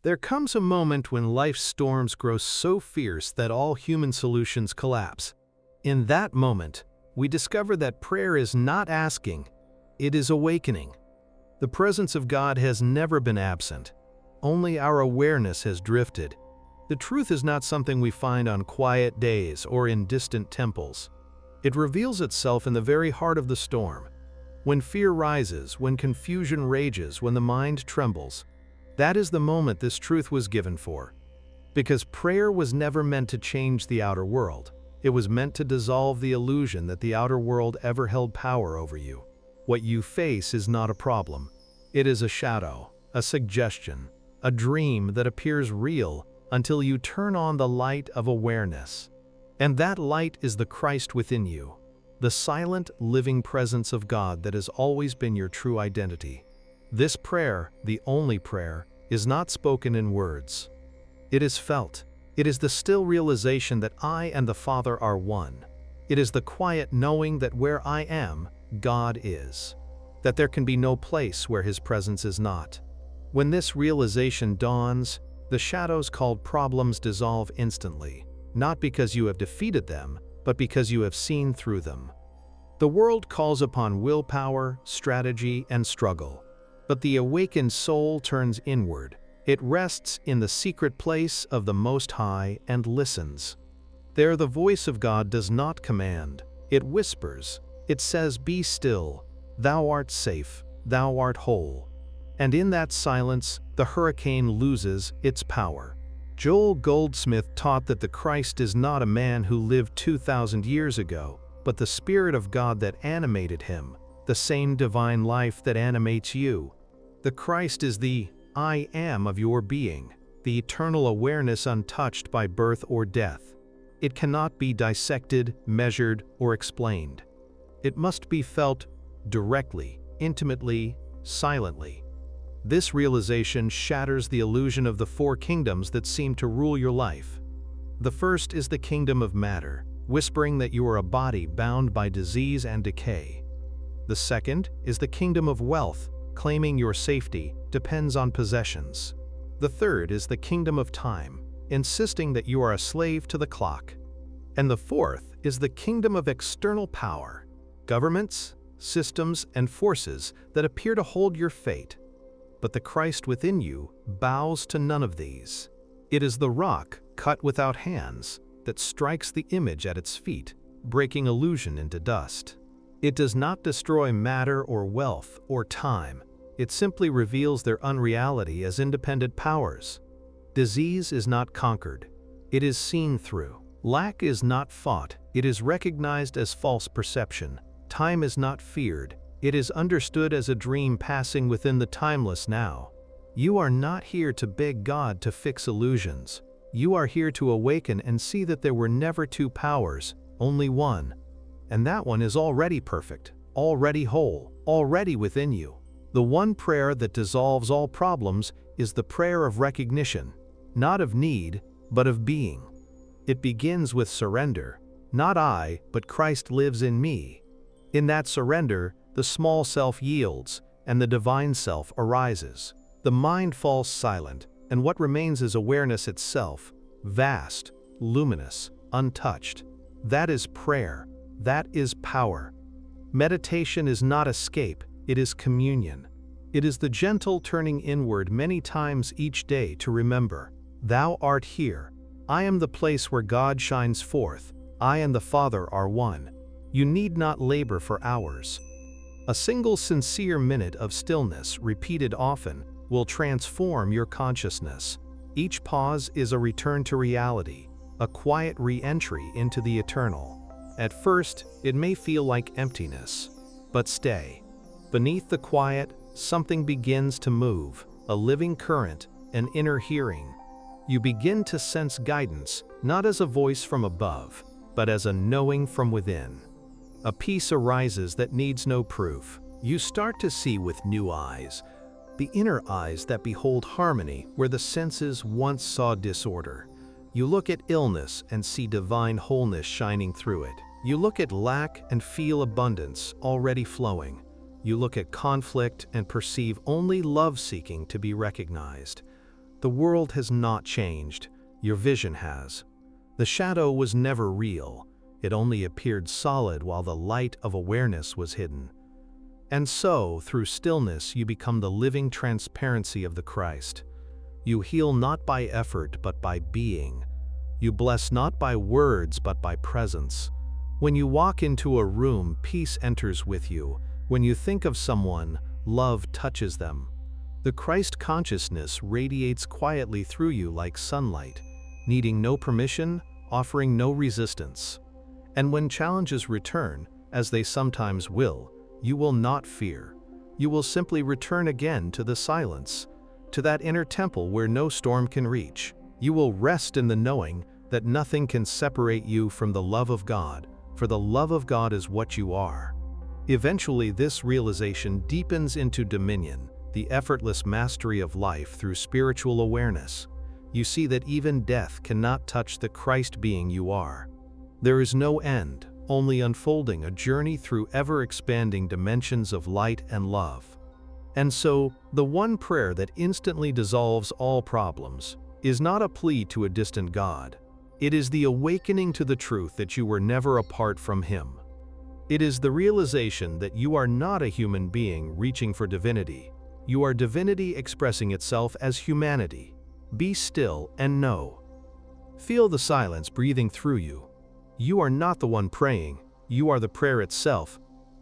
There comes a moment when life's storms grow so fierce that all human solutions collapse. In that moment, we discover that prayer is not asking, it is awakening. The presence of God has never been absent. Only our awareness has drifted. The truth is not something we find on quiet days or in distant temples. It reveals itself in the very heart of the storm. When fear rises, when confusion rages, when the mind trembles, that is the moment this truth was given for. Because prayer was never meant to change the outer world. It was meant to dissolve the illusion that the outer world ever held power over you. What you face is not a problem. It is a shadow, a suggestion, a dream that appears real until you turn on the light of awareness. And that light is the Christ within you, the silent, living presence of God that has always been your true identity. This prayer, the only prayer, is not spoken in words. It is felt. It is the still realization that I and the Father are one. It is the quiet knowing that where I am, God is. That there can be no place where His presence is not. When this realization dawns, the shadows called problems dissolve instantly, not because you have defeated them, but because you have seen through them. The world calls upon willpower, strategy, and struggle. But the awakened soul turns inward. It rests in the secret place of the Most High and listens. There the voice of God does not command. It whispers. It says, "Be still. Thou art safe. Thou art whole." And in that silence, the hurricane loses its power. Joel Goldsmith taught that the Christ is not a man who lived 2,000 years ago, but the Spirit of God that animated him, the same divine life that animates you. The Christ is the I am of your being, the eternal awareness untouched by birth or death. It cannot be dissected, measured, or explained. It must be felt directly, intimately, silently. This realization shatters the illusion of the four kingdoms that seem to rule your life. The first is the kingdom of matter, whispering that you are a body bound by disease and decay. The second is the kingdom of wealth, claiming your safety depends on possessions. The third is the kingdom of time, insisting that you are a slave to the clock. And the fourth is the kingdom of external power, governments, systems, and forces that appear to hold your fate. But the Christ within you bows to none of these. It is the rock, cut without hands, that strikes the image at its feet, breaking illusion into dust. It does not destroy matter or wealth or time. It simply reveals their unreality as independent powers. Disease is not conquered. It is seen through. Lack is not fought. It is recognized as false perception. Time is not feared. It is understood as a dream passing within the timeless now. You are not here to beg God to fix illusions. You are here to awaken and see that there were never two powers, only one. And that one is already perfect, already whole, already within you. The one prayer that dissolves all problems is the prayer of recognition, not of need, but of being. It begins with surrender. Not I, but Christ lives in me. In that surrender, the small self yields, and the divine self arises. The mind falls silent, and what remains is awareness itself, vast, luminous, untouched. That is prayer. That is power. Meditation is not escape, it is communion. It is the gentle turning inward many times each day to remember, Thou art here. I am the place where God shines forth. I and the Father are one. You need not labor for hours. A single sincere minute of stillness, repeated often, will transform your consciousness. Each pause is a return to reality, a quiet re-entry into the eternal. At first, it may feel like emptiness, but stay. Beneath the quiet, something begins to move, a living current, an inner hearing. You begin to sense guidance, not as a voice from above, but as a knowing from within. A peace arises that needs no proof. You start to see with new eyes, the inner eyes that behold harmony where the senses once saw disorder. You look at illness and see divine wholeness shining through it. You look at lack and feel abundance already flowing. You look at conflict and perceive only love seeking to be recognized. The world has not changed, your vision has. The shadow was never real, it only appeared solid while the light of awareness was hidden. And so, through stillness, you become the living transparency of the Christ. You heal not by effort but by being. You bless not by words but by presence. When you walk into a room, peace enters with you. When you think of someone, love touches them. The Christ consciousness radiates quietly through you like sunlight, needing no permission, offering no resistance. And when challenges return, as they sometimes will, you will not fear. You will simply return again to the silence, to that inner temple where no storm can reach. You will rest in the knowing that nothing can separate you from the love of God, for the love of God is what you are. Eventually, this realization deepens into dominion, the effortless mastery of life through spiritual awareness. You see that even death cannot touch the Christ being you are. There is no end, only unfolding, a journey through ever-expanding dimensions of light and love. And so, the one prayer that instantly dissolves all problems is not a plea to a distant God. It is the awakening to the truth that you were never apart from Him. It is the realization that you are not a human being reaching for divinity. You are divinity expressing itself as humanity. Be still and know. Feel the silence breathing through you. You are not the one praying, you are the prayer itself,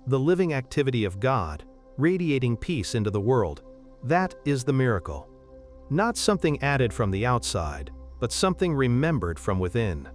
the living activity of God, radiating peace into the world. That is the miracle. Not something added from the outside, but something remembered from within.